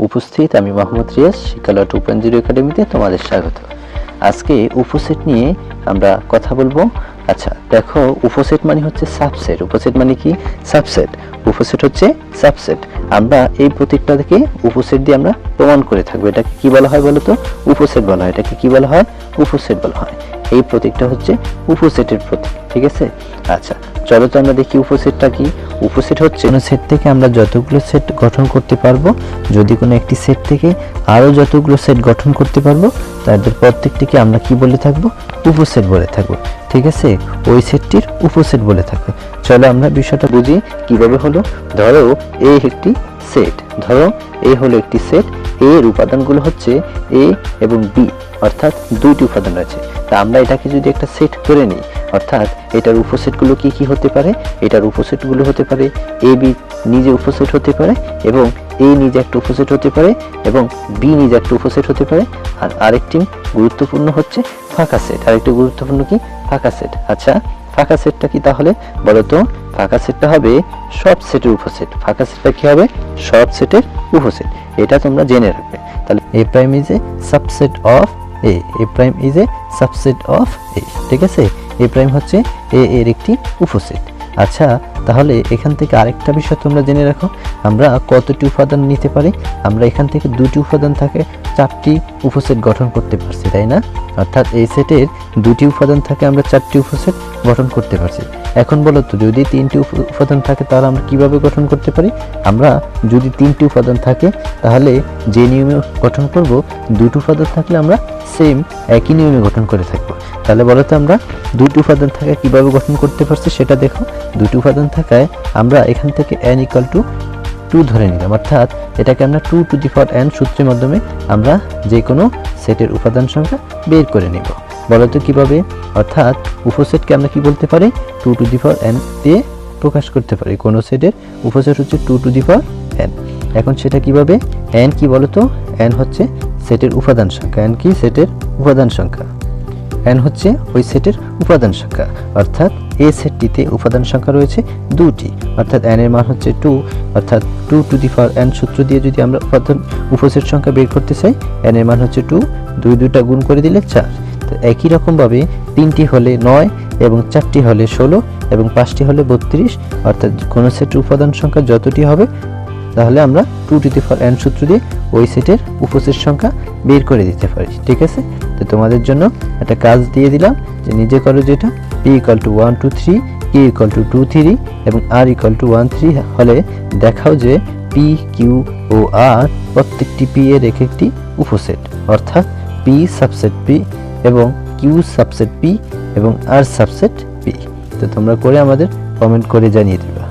উপস্থিত আমি মোহাম্মদ রিয়াজ, শিক্ষালয় 2.0 একাডেমিতে তোমাদের স্বাগত। আজকে উপসেট নিয়ে আমরা কথা বলবো। আচ্ছা দেখো, উপসেট মানে হচ্ছে সাবসেট। উপসেট মানে কি? সাবসেট। উপসেট হচ্ছে সাবসেট। আমরা এই প্রতীকটাকে উপসেট দিয়ে আমরা প্রমাণ করে থাকবো। এটাকে কি বলা হয় বলো তো? উপসেট বলা হয়। এটাকে কি বলা হয়? উপসেট বলা হয়। এই প্রতীকটা হচ্ছে উপসেটের প্রতীক, ঠিক আছে? আচ্ছা চলো তো আমরা দেখি উপসেটটা কি। উপসেট হচ্ছে কোনো সেট থেকে আমরা যতগুলো সেট গঠন করতে পারবো, যদি কোনো একটি সেট থেকে আরো যতগুলো সেট গঠন করতে পারবো, তাদের প্রত্যেকটিকে আমরা কি বলে থাকবো? উপসেট বলে থাকবো, ঠিক আছে? ওই সেটটির উপসেট বলে থাকবো। চলো আমরা বিষয়টা বুঝি কিভাবে হলো। ধরো এই একটি সেট, ধরো এই হলো একটি সেট। এর উপাদানগুলো হচ্ছে এ এবং বি, অর্থাৎ দুইটি উপাদান রয়েছে। তা আমরা এটাকে যদি একটা সেট করে নিই, অর্থাৎ এটার উপসেটগুলো কি কি হতে পারে? এটার উপসেটগুলো হতে পারে এ বি নিজে উপসেট হতে পারে, এবং এ নিজে একটা উপসেট হতে পারে, এবং বি নিজে একটা উপসেট হতে পারে। আর আরেকটি গুরুত্বপূর্ণ হচ্ছে ফাঁকা সেট। আরেকটি গুরুত্বপূর্ণ কি? ফাঁকা সেট। আচ্ছা ফাঁকা সেটটা কি তাহলে বলো তো? ফাঁকা সেটটা হবে সব সেটের উপসেট। ফাঁকা সেটটা কি হবে? সব সেটের উপসেট। এটা তোমরা জেনে রাখবে। তাহলে A prime is a subset of A. A prime is a subset of A, ঠিক আছে? এ প্রাইম হচ্ছে এ এর একটি উপসেট। আচ্ছা তাহলে এখান থেকে আরেকটা বিষয় তোমরা জেনে রাখো, আমরা কতটি উপাদান নিতে পারি? আমরা এখান থেকে দুটি উপাদান থাকে চারটি উপসেট গঠন করতে পারছি, তাই না? অর্থাৎ এই সেটের দুটি উপাদান থাকে, আমরা চারটি উপসেট গঠন করতে পারছি। এখন বলো তো, যদি তিনটি উপাদান থাকে তাহলে আমরা কিভাবে গঠন করতে পারি? আমরা যদি তিনটি উপাদান থাকে তাহলে যে নিয়মে গঠন করব, দুটি উপাদান থাকলে আমরা সেম একই নিয়মে গঠন করে থাকবো। তাহলে বলো তো, আমরা দুটি উপাদান থাকা কিভাবে গঠন করতে পারছি সেটা দেখো। দুটি উপাদান থাকায় আমরা এখান থেকে n = 2 ধরে নিলাম, অর্থাৎ এটাকে আমরা 2n সূত্রের মাধ্যমে আমরা যে কোনো সেটের উপাদান সংখ্যা বের করে নিব। বলো তো কিভাবে? অর্থাৎ উপসেটকে আমরা কি বলতে পারি? 2n দিয়ে প্রকাশ করতে পারি। কোনো সেটের উপসেট হচ্ছে 2n। এখন সেটা কিভাবে? n কি বলো তো? n হচ্ছে সেটের উপাদান সংখ্যা। n কি? সেটের উপাদান সংখ্যা। n হচ্ছে ওই সেটের উপাদান সংখ্যা, অর্থাৎ এই সেটটিতে উপাদান সংখ্যা রয়েছে দুটি, অর্থাৎ n এর মান হচ্ছে 2, অর্থাৎ 2n সূত্র দিয়ে যদি আমরা উপসেট সংখ্যা বের করতে চাই, n এর মান হচ্ছে 2, 2টা গুণ করে দিলে 4। তো একই রকমভাবে 3টি হলে 9, এবং 4টি হলে 16, এবং 5টি হলে 32, অর্থাৎ কোনো সেটের উপাদান সংখ্যা যতটি হবে তাহলে আমরা 2n সূত্র দিয়ে ওই সেটের উপসেট সংখ্যা বের করে দিতে পারি, ঠিক আছে? তো তোমাদের জন্য একটা কাজ দিয়ে দিলাম যে নিজে করো, যেটা p = 1 2 3, q = 2 3 এবং r = 1 3 হলে দেখাও যে p q ও r প্রত্যেকটি p এর একটি উপসেট, অর্থাৎ p সাবসেট p এবং q সাবসেট p এবং r সাবসেট p। তো তোমরা করে আমাদের কমেন্ট করে জানিয়ে দিবে।